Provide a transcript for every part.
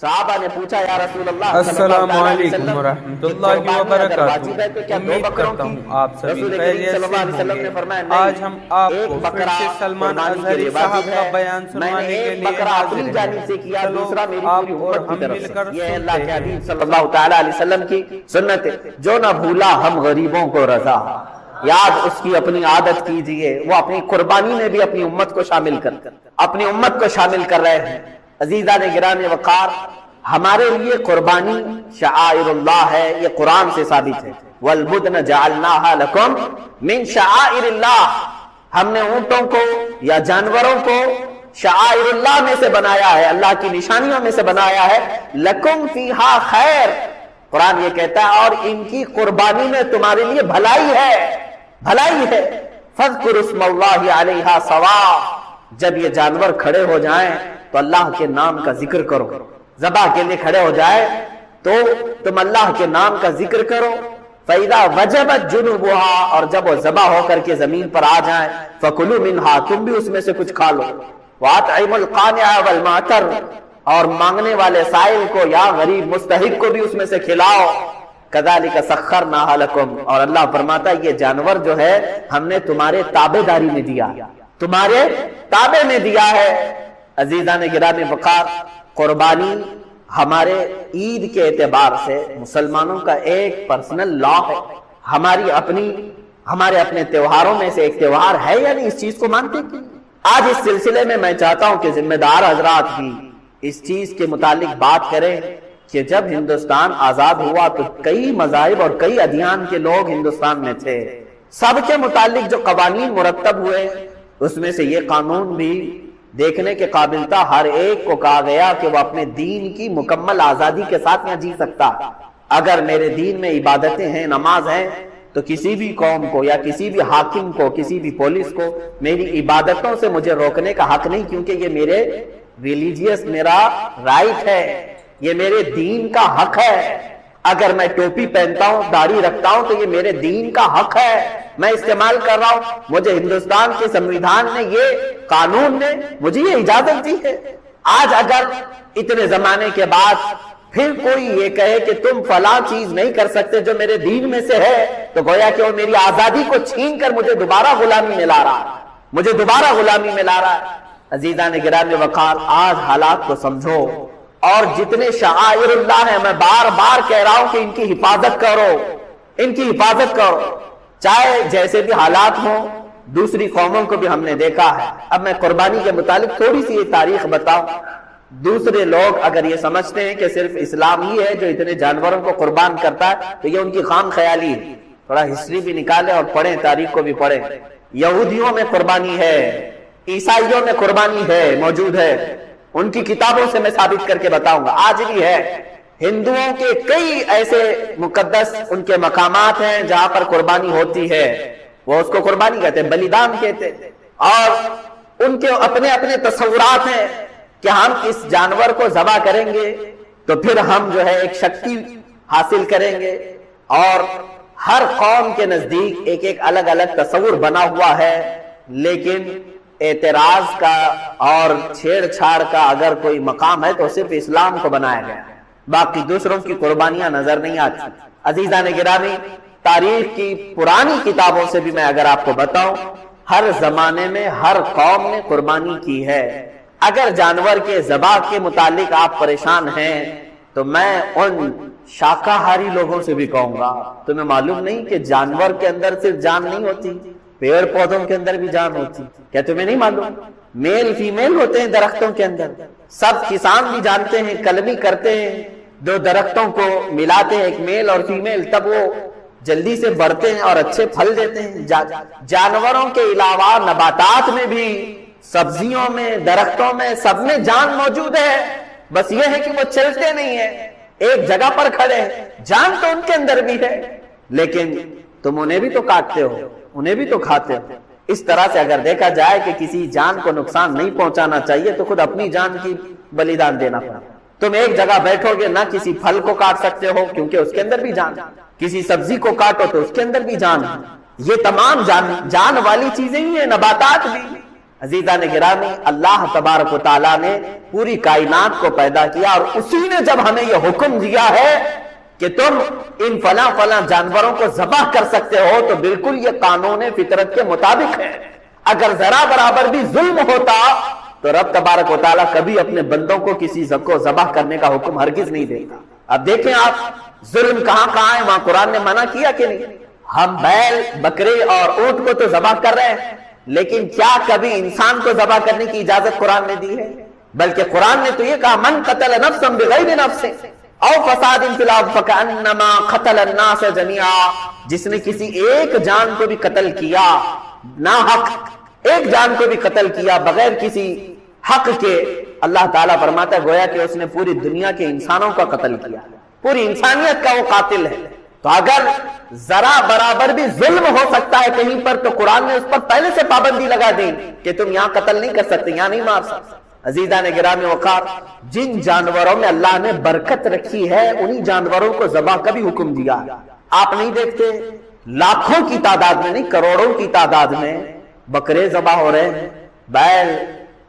صحابہ نے پوچھا یا رسول اللہ السلام علیکم ورحمۃ اللہ وبرکاتہ۔ امید کرتا ہوں آپ سبھی خیریت سے ہوں گے۔ آج ہم آپ کو پھر سے سلمان اظہری صاحب کا بیان سنانے کے لیے حاضر ہیں۔ چلو آپ اور ہم مل کر سنتے ہیں۔ صلی اللہ تعالی علیہ وسلم کی سنت جو نہ بھولا ہم غریبوں کو رضا، یاد اس کی اپنی عادت کیجئے۔ وہ اپنی قربانی میں بھی اپنی امت کو شامل کر رہے ہیں۔ عزیزان گرامی وقار، ہمارے لیے قربانی شعائر اللہ ہے، یہ قرآن سے ثابت ہے۔ وَالْبُدْنَ جَعَلْنَاهَا لَكُمْ مِنْ شَعَائِرِ اللَّهِ، ہم نے اونٹوں کو یا جانوروں کو شعائر اللہ میں سے بنایا ہے، اللہ کی نشانیوں میں سے بنایا ہے۔ لَكُمْ فِيهَا خیر، قرآن یہ کہتا ہے اور ان کی قربانی میں تمہارے لیے بھلائی ہے۔ فَاذْكُرُوا اسْمَ اللَّهِ عَلَيْهَا سَوَاءً، جب یہ جانور کھڑے ہو جائیں تو اللہ کے نام کا ذکر کرو۔ ذبح کے لیے کھڑے ہو جائے تو تم اللہ کے نام کا ذکر کرو۔ فَإِذَا وَجَبَتْ جُنُوبُهَا، اور جب وہ ذبح ہو کر کے زمین پر آ جائیں، فَكُلُوا مِنْهَا، تم بھی اس میں سے کچھ کھا لو۔ وَأَطْعِمُوا الْقَانِعَ وَالْمُعْتَرَّ، اور مانگنے والے سائل کو یا غریب مستحق کو بھی اس میں سے کھلاؤ۔ كَذَلِكَ سَخَّرْنَاهَا لَكُمْ، اور اللہ فرماتا ہے یہ جانور جو ہے ہم نے تمہارے تابع داری میں دیا، تمہارے تابع میں دیا ہے۔ عزیزان گرامی وقار، قربانی ہمارے عید کے اعتبار سے مسلمانوں کا ایک پرسنل لا ہے۔ ہمارے اپنے تہواروں میں سے ایک تہوار ہے، یعنی اس چیز کو مانتے ہیں۔ آج اس سلسلے میں میں چاہتا ہوں کہ ذمہ دار حضرات بھی اس چیز کے متعلق بات کریں کہ جب ہندوستان آزاد ہوا تو کئی مذاہب اور کئی ادیان کے لوگ ہندوستان میں تھے۔ سب کے متعلق جو قوانین مرتب ہوئے اس میں سے یہ قانون بھی دیکھنے کے قابل تھا، ہر ایک کو کہا گیا کہ وہ اپنے دین کی مکمل آزادی کے ساتھ یہاں جی سکتا۔ اگر میرے دین میں عبادتیں ہیں، نماز ہے، تو کسی بھی قوم کو یا کسی بھی حاکم کو، کسی بھی پولیس کو میری عبادتوں سے مجھے روکنے کا حق نہیں، کیونکہ یہ میرے ریلیجیس میرا رائٹ ہے، یہ میرے دین کا حق ہے۔ اگر میں ٹوپی پہنتا ہوں، داڑھی رکھتا ہوں، تو یہ میرے دین کا حق ہے، میں استعمال کر رہا ہوں۔ مجھے ہندوستان کے سنویدھان نے، یہ قانون نے مجھے یہ اجازت دی ہے۔ آج اگر اتنے زمانے کے بعد پھر کوئی یہ کہے کہ تم فلاں چیز نہیں کر سکتے جو میرے دین میں سے ہے، تو گویا کہ وہ میری آزادی کو چھین کر مجھے دوبارہ غلامی میں لا رہا ہے، عزیزان گرامی وقار، آج حالات کو سمجھو اور جتنے شعائر اللہ ہیں، میں بار بار کہہ رہا ہوں کہ ان کی حفاظت کرو، چاہے جیسے بھی حالات ہوں۔ دوسری قوموں کو بھی ہم نے دیکھا ہے۔ اب میں قربانی کے متعلق تھوڑی سی یہ تاریخ بتاؤں۔ دوسرے لوگ اگر یہ سمجھتے ہیں کہ صرف اسلام ہی ہے جو اتنے جانوروں کو قربان کرتا ہے، تو یہ ان کی خام خیالی ہے۔ تھوڑا ہسٹری بھی نکالیں اور پڑھیں، تاریخ کو بھی پڑھیں۔ یہودیوں میں قربانی ہے، عیسائیوں میں قربانی ہے، موجود ہے، ان کی کتابوں سے میں ثابت کر کے بتاؤں گا، آج بھی ہے۔ ہندوؤں کے کئی ایسے مقدس ان کے مقامات ہیں جہاں پر قربانی ہوتی ہے، وہ اس کو قربانی کہتے ہیں، بلیدان کہتے ہیں، اور ان کے اپنے اپنے تصورات ہیں کہ ہم اس جانور کو ذبح کریں گے تو پھر ہم جو ہے ایک شکتی حاصل کریں گے، اور ہر قوم کے نزدیک ایک ایک الگ الگ تصور بنا ہوا ہے۔ لیکن اعتراض کا اور چھیڑ چھاڑ کا اگر کوئی مقام ہے تو صرف اسلام کو بنایا گیا ہے، باقی دوسروں کی قربانیاں نظر نہیں آتی۔ عزیزان گرامی، تاریخ کی پرانی کتابوں سے بھی میں اگر آپ کو بتاؤں، ہر زمانے میں ہر قوم نے قربانی کی ہے۔ اگر جانور کے ذبح کے متعلق آپ پریشان ہیں تو میں ان شاکاہاری لوگوں سے بھی کہوں گا، تمہیں معلوم نہیں کہ جانور کے اندر صرف جان نہیں ہوتی، پیڑ پودوں کے اندر بھی جان ہوتی؟ کیا تمہیں نہیں معلوم؟ میل فیمیل ہوتے ہیں درختوں کے اندر، سب کسان بھی جانتے ہیں، کلمی کرتے ہیں، دو درختوں کو ملاتے ہیں، ایک میل اور فیمیل، تب وہ جلدی سے بڑھتے ہیں اور اچھے پھل دیتے ہیں۔ جانوروں کے علاوہ نباتات میں بھی، سبزیوں میں، درختوں میں، سب میں جان موجود ہے، بس یہ ہے کہ وہ چلتے نہیں ہیں، ایک جگہ پر کھڑے ہیں۔ جان تو ان کے اندر بھی ہے، لیکن تم انہیں بھی تو کاٹتے ہو، انہیں بھی تو کھاتے ہو۔ اس طرح سے اگر دیکھا جائے کہ کسی جان کو نقصان نہیں پہنچانا چاہیے تو خود اپنی جان کی بلیدان دینا پڑا۔ تم ایک جگہ بیٹھو گے، نہ کسی پھل کو کاٹ سکتے ہو کیونکہ اس کے اندر بھی جان، کسی سبزی کو کاٹو تو اس کے اندر بھی جان ہے۔ یہ تمام جان والی چیزیں ہی ہیں، نباتات بھی، عزیزان گرامی، اللہ تبارک و تعالیٰ نے پوری کائنات کو پیدا کیا اور اسی نے جب ہمیں یہ حکم دیا ہے کہ تم ان فلاں فلاں جانوروں کو ذبح کر سکتے ہو، تو بالکل یہ قانون فطرت کے مطابق ہے۔ اگر ذرا برابر بھی ظلم ہوتا تو رب تبارک و تعالیٰ کبھی اپنے بندوں کو کسی کو ذبح کرنے کا حکم ہرگز نہیں دیتا۔ اب دیکھیں آپ ظلم کہاں کہاں ہے، وہاں قرآن نے منع کیا کہ نہیں؟ ہم بیل، بکرے اور اونٹ کو تو ذبح کر رہے ہیں، لیکن کیا کبھی انسان کو ذبح کرنے کی اجازت قرآن نے دی ہے؟ بلکہ قرآن نے تو یہ کہا من قتل نفسا بغیر نفس او فساد فی الارض فکأنما قتل الناس جميعا، جس نے کسی ایک جان کو بھی قتل کیا ناحق، ایک جان کو بھی قتل کیا بغیر کسی حق کے، اللہ تعالیٰ فرماتا ہے گویا کہ اس نے پوری دنیا کے انسانوں کا قتل کیا، پوری انسانیت کا وہ قاتل ہے۔ تو اگر ذرا برابر بھی ظلم ہو سکتا ہے کہیں پر تو قرآن نے اس پر پہلے سے پابندی لگا دی کہ تم یہاں قتل نہیں کر سکتے، یہاں نہیں مار سکتے۔ عزیزان گرامی وقار، جن جانوروں میں اللہ نے برکت رکھی ہے انہی جانوروں کو ذبح کا بھی حکم دیا ہے۔ آپ نہیں دیکھتے لاکھوں کی تعداد میں نہیں، کروڑوں کی تعداد میں بکرے ذبح ہو رہے ہیں، بیل،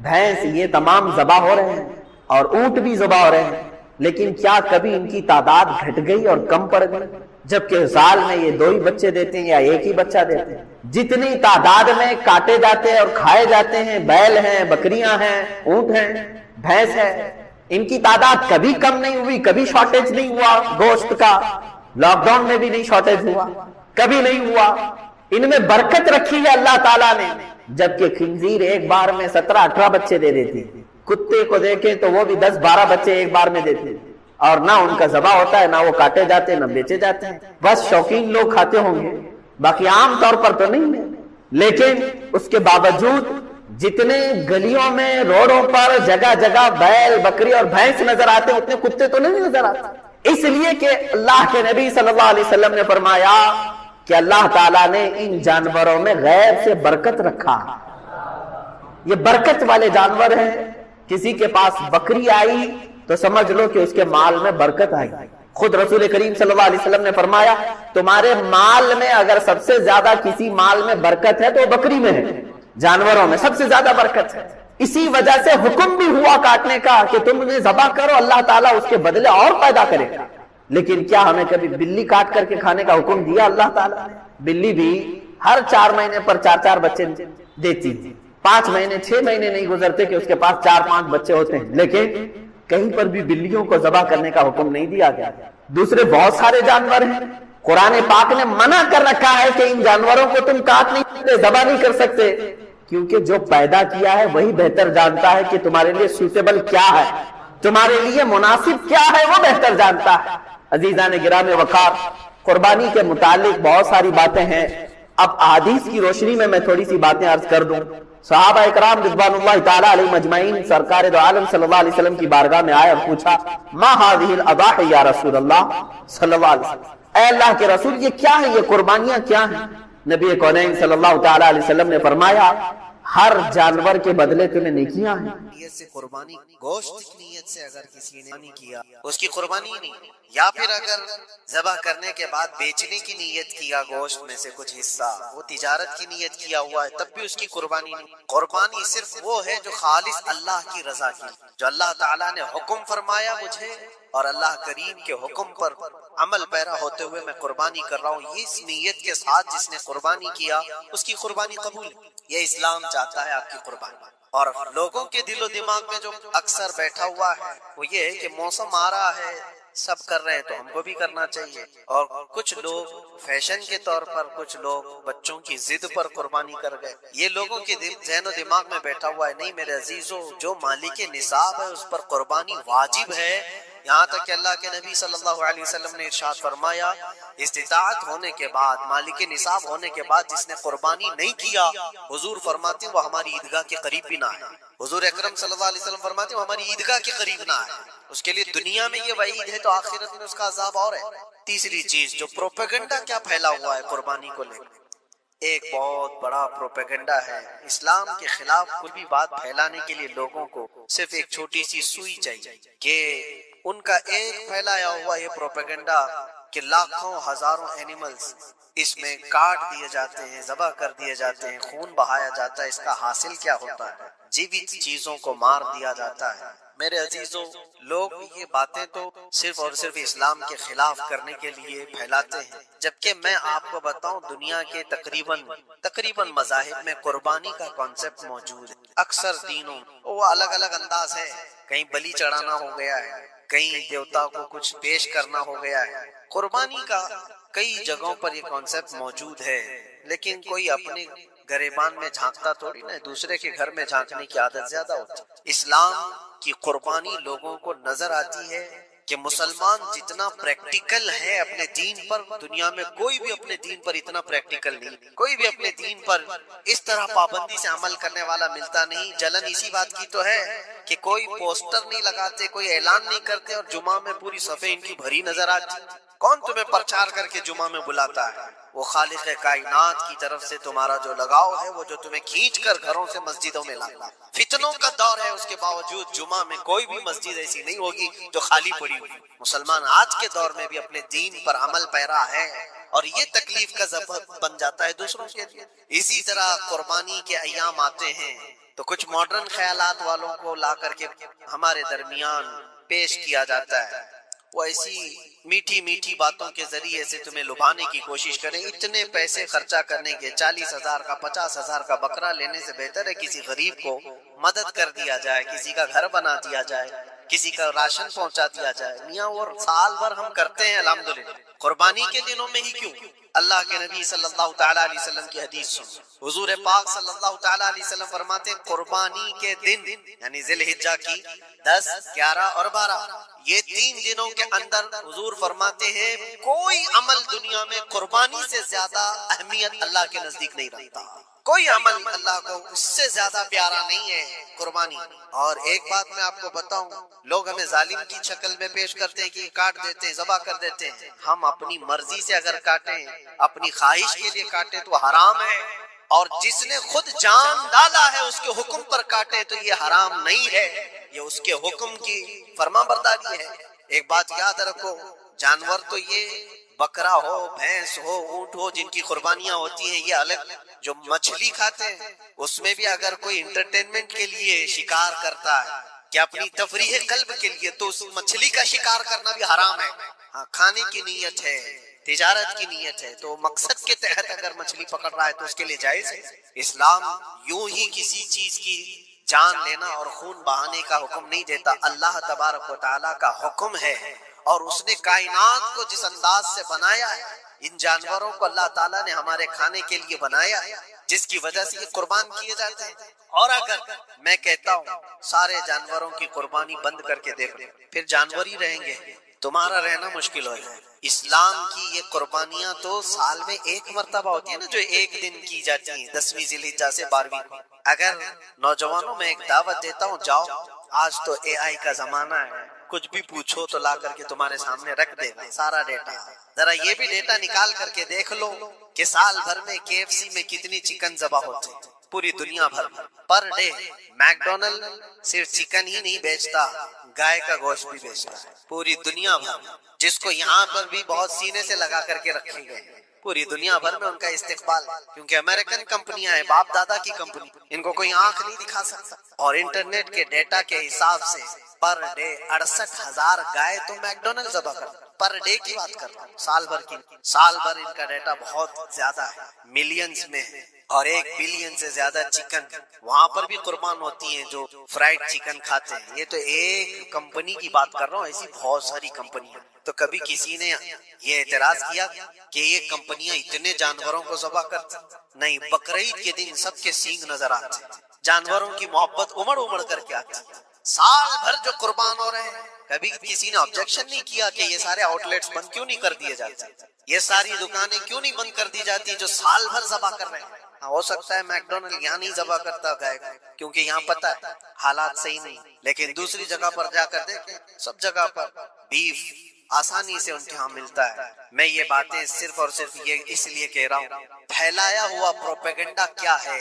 بھینس، یہ تمام ذبح ہو رہے ہیں، اور اونٹ بھی ذبح ہو رہے ہیں، لیکن کیا کبھی ان کی تعداد گھٹ گئی اور کم پڑ گئی؟ جبکہ سال میں یہ 2 ہی بچے دیتے ہیں یا ایک ہی بچہ دیتے ہیں۔ جتنی تعداد میں کاٹے جاتے ہیں اور کھائے جاتے ہیں، بیل ہیں، بکریاں ہیں، اونٹ ہیں، بھینس ہے، ان کی تعداد کبھی کم نہیں ہوئی، کبھی شارٹیج نہیں ہوا گوشت کا، لاک ڈاؤن میں بھی نہیں شارٹیج ہوا، کبھی نہیں ہوا۔ ان میں برکت رکھی ہے اللہ تعالیٰ نے، جبکہ خنزیر ایک بار میں 17-18 بچے دے دیتے، کتے کو دیکھیں تو وہ بھی 10-12 بچے ایک بار میں دیتے، اور نہ ان کا ذبح ہوتا ہے، نہ وہ کاٹے جاتے ہیں، نہ بیچے جاتے ہیں۔ بس شوقین لوگ کھاتے ہوں گے، باقی عام طور پر تو نہیں ہے۔ لیکن اس کے باوجود جتنے گلیوں میں، روڈوں پر جگہ جگہ بیل، بکری اور بھینس نظر آتے ہیں، اتنے کتے تو نہیں نظر آتے، اس لیے کہ اللہ کے نبی صلی اللہ علیہ وسلم نے فرمایا کہ اللہ تعالیٰ نے ان جانوروں میں غیب سے برکت رکھا، یہ برکت والے جانور ہیں۔ کسی کے پاس بکری آئی تو سمجھ لو کہ اس کے مال میں برکت آئی۔ خود رسول کریم صلی اللہ علیہ وسلم نے فرمایا تمہارے مال میں اگر سب سے زیادہ کسی مال میں برکت ہے تو وہ بکری میں ہے، جانوروں میں سب سے زیادہ برکت ہے۔ اسی وجہ سے حکم بھی ہوا کاٹنے کا کہ تم انہیں ذبح کرو، اللہ تعالیٰ اس کے بدلے اور پیدا کرے گا۔ لیکن کیا ہمیں کبھی بلی کاٹ کر کے کھانے کا حکم دیا اللہ تعالیٰ نے؟ بلی بھی ہر 4 مہینے پر 4 بچے دیتی ہے، 5 مہینے 6 مہینے نہیں گزرتے کہ اس کے پاس 4-5 بچے ہوتے ہیں، لیکن کہیں پر بھی بلیوں کو ذبح کرنے کا حکم نہیں دیا گیا۔ دوسرے بہت سارے جانور ہیں، قرآن پاک نے منع کر رکھا ہے کہ ان جانوروں کو تم کاٹ نہیں سکتے، ذبح نہیں کر سکتے، کیونکہ جو پیدا کیا ہے وہی بہتر جانتا ہے کہ تمہارے لیے سوٹیبل کیا ہے، تمہارے لیے مناسب کیا ہے، وہ بہتر جانتا ہے۔ عزیزان گرامی وقار، قربانی کے متعلق بہت ساری باتیں ہیں، اب احادیث کی روشنی میں تھوڑی سی باتیں عرض کر دوں۔ صحابہ اکرام رضوان اللہ تعالی علیہ مجمعین سرکار دو عالم صلی اللہ علیہ وسلم کی بارگاہ میں آئے اور پوچھا ما هذه الاضاحی یا رسول اللہ صلی اللہ علیہ وسلم، اے اللہ کے رسول یہ کیا ہے، یہ قربانیاں کیا ہیں؟ نبی کونین صلی اللہ تعالی علیہ وسلم نے فرمایا ہر جانور کے بدلے تمہیں نیکیاں ہیں۔ نیت سے قربانی، گوشت کی نیت سے اگر کسی نے کیا اس کی قربانی نہیں، یا پھر اگر ذبح کرنے کے بعد بیچنے کی نیت کیا گوشت میں سے کچھ حصہ، وہ تجارت کی نیت کیا ہوا ہے، تب بھی اس کی قربانی نہیں۔ قربانی صرف وہ ہے جو خالص اللہ کی رضا کی، جو اللہ تعالیٰ نے حکم فرمایا مجھے اور اللہ کریم کے حکم پر عمل پیرا ہوتے ہوئے میں قربانی کر رہا ہوں، اس نیت کے ساتھ جس نے قربانی کیا اس کی قربانی قبول ہے۔ یہ اسلام چاہتا ہے آپ کی قربانی۔ اور لوگوں کے دل و دماغ میں جو اکثر بیٹھا ہوا ہے وہ یہ ہے کہ موسم آ رہا ہے، سب کر رہے ہیں تو ہم کو بھی کرنا چاہیے، اور کچھ لوگ فیشن کے طور پر، کچھ لوگ بچوں کی ضد پر قربانی کر گئے۔ یہ لوگوں کے ذہن و دماغ میں بیٹھا ہوا ہے، نہیں میرے عزیزو، جو مالک نصاب ہے اس پر قربانی واجب ہے، یہاں تک کہ اللہ کے نبی صلی اللہ علیہ وسلم نے ارشاد فرمایا استطاعت ہونے کے بعد، مالک نصاب ہونے کے بعد جس نے قربانی نہیں کیا، حضور فرماتے ہیں وہ ہماری عیدگاہ کے قریب بھی نہ ہے۔ حضور اکرم صلی اللہ علیہ وسلم فرماتے ہیں وہ ہماری عیدگاہ کے قریب نہ ہے۔ اس کے لیے دنیا میں یہ وعید ہے تو آخرت میں اس کا عذاب اور ہے۔ تیسری چیز جو پروپیگنڈا کیا پھیلا ہوا ہے قربانی کو لے کر، ایک بہت بڑا پروپیگنڈا ہے۔ اسلام کے خلاف کوئی بھی بات پھیلانے کے لیے لوگوں کو صرف ایک چھوٹی سی سوئی چاہیے کہ ان کا ایک پھیلایا ہوا یہ پروپیگنڈا کہ لاکھوں ہزاروں اینیملز اس میں کاٹ دیے جاتے ہیں، ذبح کر دیے جاتے ہیں، خون بہایا جاتا ہے، اس کا حاصل کیا ہوتا ہے؟ جیوت چیزوں کو مار دیا جاتا ہے۔ میرے عزیزوں، لوگ یہ باتیں تو صرف اور صرف اسلام کے خلاف کرنے کے لیے پھیلاتے ہیں، جبکہ میں آپ کو بتاؤں دنیا کے تقریباً مذاہب میں قربانی کا کانسیپٹ موجود ہے۔ اکثر دینوں وہ الگ الگ انداز ہے، کہیں بلی چڑھانا ہو گیا ہے، کہیں دیوتا کو کچھ پیش کرنا ہو گیا ہے۔ قربانی کا کئی جگہوں پر یہ کانسیپٹ موجود ہے، لیکن کوئی اپنے گریبان میں جھانکتا تھوڑی نہ، دوسرے کے گھر میں جھانکنے کی عادت زیادہ ہوتی ہے۔ اسلام کی قربانی لوگوں کو نظر آتی ہے کہ مسلمان جتنا پریکٹیکل ہے اپنے دین پر، دنیا میں کوئی بھی اپنے دین پر اتنا پریکٹیکل نہیں، کوئی بھی اپنے دین پر اس طرح پابندی سے عمل کرنے والا ملتا نہیں۔ جلن اسی بات کی تو ہے کہ کوئی پوسٹر نہیں لگاتے، کوئی اعلان نہیں کرتے، اور جمعہ میں پوری صفحے ان کی بھری نظر آتی۔ کون تمہیں پرچار کر کے جمعہ میں بلاتا ہے؟ وہ خالق کائنات کی طرف سے تمہارا جو لگاؤ ہے، وہ جو تمہیں کھینچ کر گھروں سے مسجدوں میں لاتا۔ فتنوں کا دور ہے، اس کے باوجود جمعہ میں کوئی بھی مسجد ایسی نہیں ہوگی جو خالی پڑی ہوئی۔ مسلمان آج کے دور میں بھی اپنے دین پر عمل پیرا ہے، اور یہ تکلیف کا سبب بن جاتا ہے دوسروں کے لیے۔ اسی طرح قربانی کے ایام آتے ہیں تو کچھ ماڈرن خیالات والوں کو لا کر کے ہمارے درمیان پیش کیا جاتا ہے۔ وہ ایسی میٹھی میٹھی باتوں کے ذریعے سے تمہیں لبھانے کی کوشش کریں۔ اتنے پیسے خرچہ کرنے کے، 40,000 کا 50,000 کا بکرا لینے سے بہتر ہے کسی غریب کو مدد کر دیا جائے، کسی کا گھر بنا دیا جائے، کسی کا راشن پہنچا دیا جائے۔ میاں اور سال بھر ہم کرتے ہیں الحمدللہ، قربانی کے دنوں میں ہی کیوں؟ اللہ کے نبی صلی اللہ تعالیٰ علیہ وسلم کی حدیث سن، حضور پاک صلی اللہ تعالیٰ علیہ وسلم فرماتے ہیں قربانی کے دن یعنی ذی الحجہ کی 10، 11 اور 12، یہ 3 دنوں کے اندر حضور فرماتے ہیں کوئی عمل دنیا میں قربانی سے زیادہ اہمیت اللہ کے نزدیک نہیں رکھتا، کوئی عمل اللہ کو اس سے زیادہ پیارا نہیں ہے قربانی۔ اور ایک بات میں آپ کو بتاؤں، لوگ ہمیں ظالم کی شکل میں پیش کرتے ہیں کہ کاٹ دیتے ہیں، ذبح کر دیتے ہیں۔ ہم اپنی مرضی سے اگر کاٹیں، اپنی خواہش کے لیے کاٹیں تو حرام ہے، اور جس نے خود جان ڈالا ہے اس کے حکم پر کاٹے تو یہ حرام نہیں ہے، یہ اس کے حکم کی فرما برداری ہے۔ ایک بات یاد رکھو، جانور تو یہ بکرا ہو، بھینس ہو، اونٹ ہو، جن کی قربانیاں ہوتی ہیں یہ الگ۔ جو مچھلی کھاتے ہیں اس میں بھی اگر کوئی انٹرٹینمنٹ کے لیے شکار کرتا ہے کہ اپنی تفریح قلب کے لیے، تو اس مچھلی کا شکار کرنا بھی حرام ہے۔ ہاں، کھانے کی نیت ہے، تجارت کی نیت ہے، تو مقصد کے تحت اگر مچھلی پکڑ رہا ہے تو اس کے لیے جائز ہے۔ اسلام یوں ہی کسی چیز کی جان لینا اور خون بہانے کا حکم نہیں دیتا، اللہ تبارک و تعالیٰ کا حکم ہے، اور اس نے کائنات کو جس انداز سے بنایا ہے، ان جانوروں کو اللہ تعالیٰ نے ہمارے کھانے کے لیے بنایا ہے، جس کی وجہ سے یہ قربان کیے جاتے ہیں۔ اور اگر میں کہتا ہوں سارے جانوروں کی قربانی بند کر کے دیکھ لیں، پھر جانور ہی رہیں گے، تمہارا رہنا مشکل ہو جائے۔ اسلام کی یہ قربانیاں تو سال میں ایک مرتبہ ہوتی ہے نا، جو ایک دن کی جاتی ہیں، 10ویں ذی الحجہ سے 12ویں کو۔ اگر نوجوانوں میں ایک دعوت دیتا ہوں، جاؤ، آج تو AI کا زمانہ ہے، کچھ بھی پوچھو تو لا کر کے تمہارے سامنے رکھ دے گا سارا ڈیٹا۔ ذرا یہ بھی ڈیٹا نکال کر کے دیکھ لو کہ سال بھر میں KFC میں کتنی چکن ذبح ہوتے ہیں، پوری دنیا بھر میں پر ڈے۔ میکڈونلڈ صرف چکن ہی نہیں بیچتا، گائے کا گوشت بھی بیچتا ہے پوری دنیا بھر، جس کو یہاں پر بھی بہت سینے سے لگا کر کے رکھے گئے ہیں۔ پوری دنیا بھر میں ان کا استقبال ہے، کیونکہ امریکن کمپنیاں ہیں، باپ دادا کی کمپنی، ان کو کوئی آنکھ نہیں دکھا سکتا۔ اور انٹرنیٹ کے ڈیٹا کے حساب سے پر ڈے 68,000 گائے تو میکڈونلڈ ذبح کرتا ہے۔ پر ڈے کی بات کر رہا ہوں، سال بھر کی، سال بھر ان کا ڈیٹا بہت زیادہ ہے، ملینز میں ہے، اور 1 بلین سے زیادہ چکن وہاں پر بھی قربان ہوتی ہیں جو فرائیڈ چکن کھاتے ہیں۔ یہ تو ایک کمپنی کی بات کر رہا ہوں، ایسی بہت ساری کمپنیاں۔ تو کبھی کسی نے یہ اعتراض کیا کہ یہ کمپنیاں اتنے جانوروں کو ذبح کرتی؟ نہیں، بقرعید کے دن سب کے سینگ نظر آتے، جانوروں کی محبت امڑ امڑ کر کے آتی۔ سال بھر جو قربان ہو رہے ہیں، کبھی کسی نے آبجیکشن نہیں کیا کہ یہ سارے آؤٹ لیٹس بند کیوں نہیں کر دیے جاتے، یہ ساری دکانیں کیوں نہیں بند کر دی جاتی جو سال بھر ذبح کر رہے ہیں۔ ہو سکتا ہے میکڈونلڈ یہاں نہیں ذبح کرتا گائے کو، کیونکہ یہاں پتہ ہے حالات صحیح نہیں، لیکن دوسری جگہ پر جا کر دیکھیں، سب جگہ پر بیف آسانی سے ان کے ہاں ملتا ہے۔ میں یہ باتیں صرف اور صرف یہ اس لیے کہہ رہا ہوں، پھیلایا ہوا پروپیگنڈا کیا ہے؟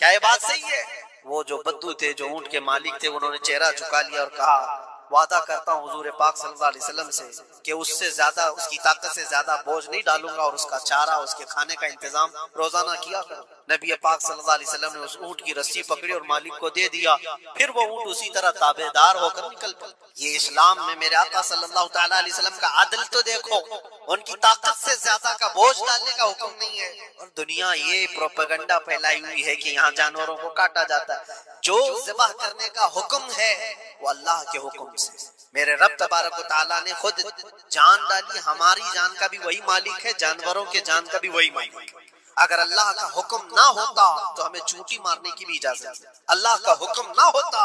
کیا یہ بات صحیح ہے؟ وہ جو بدو تھے، جو اونٹ کے مالک تھے، انہوں نے چہرہ جھکا لیا اور کہا وعدہ کرتا ہوں حضور پاک صلی اللہ علیہ وسلم سے کہ اس سے زیادہ، اس کی طاقت سے زیادہ بوجھ نہیں ڈالوں گا، اور اس کا چارہ، اس کے کھانے کا انتظام روزانہ کیا کروں۔ نبی پاک صلی اللہ علیہ وسلم نے اس اونٹ کی رسی پکڑی اور مالک کو دے دیا، پھر وہ اونٹ اسی طرح تابعدار ہو کر نکل پڑا۔ یہ اسلام میں میرے آقا صلی اللہ تعالیٰ علیہ وسلم کا عدل تو دیکھو، ان کی طاقت سے زیادہ کا بوجھ ڈالنے کا حکم نہیں ہے۔ اور دنیا یہ پروپیگنڈا پھیلائی ہوئی ہے کہ یہاں جانوروں کو کاٹا جاتا ہے۔ جو ذبح کرنے کا حکم ہے وہ اللہ کے حکم سے، میرے رب تبارک و تعالیٰ نے خود جان ڈالی، ہماری جان کا بھی وہی مالک ہے، جانوروں کے جان کا بھی وہی مالک ہے۔ اگر اللہ کا حکم نہ ہوتا تو ہمیں چونٹی مارنے کی بھی اجازت ہے، اللہ کا حکم نہ ہوتا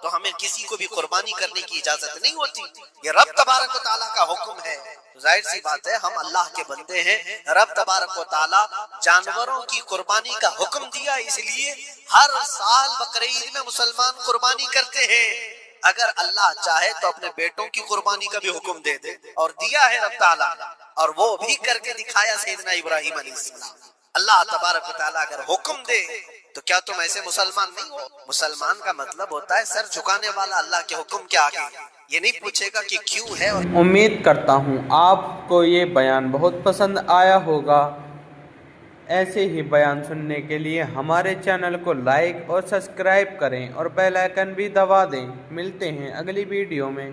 تو ہمیں کسی کو بھی قربانی کرنے کی اجازت نہیں ہوتی۔ یہ رب تبارک و تعالیٰ کا حکم ہے، ظاہر سی بات ہے ہم اللہ کے بندے ہیں، رب تبارک و تعالیٰ جانوروں کی قربانی کا حکم دیا، اس لیے ہر سال بقرعید میں مسلمان قربانی کرتے ہیں۔ اگر اللہ چاہے تو اپنے بیٹوں کی قربانی کا بھی حکم دے دے، اور دیا ہے رب تعالیٰ، اور وہ بھی کر کے دکھایا سیدنا ابراہیم علیہ السلام۔ اللہ تبارک و تعالیٰ اگر حکم دے تو کیا تم ایسے مسلمان نہیں ہو؟ مسلمان کا مطلب ہوتا ہے سر جھکانے والا اللہ کے حکم کے آگے، یہ نہیں پوچھے گا کہ کیوں ہے۔ امید کرتا ہوں آپ کو یہ بیان بہت پسند آیا ہوگا۔ ایسے ہی بیان سننے کے لیے ہمارے چینل کو لائک اور سبسکرائب کریں اور بیل آئیکن بھی دبا دیں۔ ملتے ہیں اگلی ویڈیو میں۔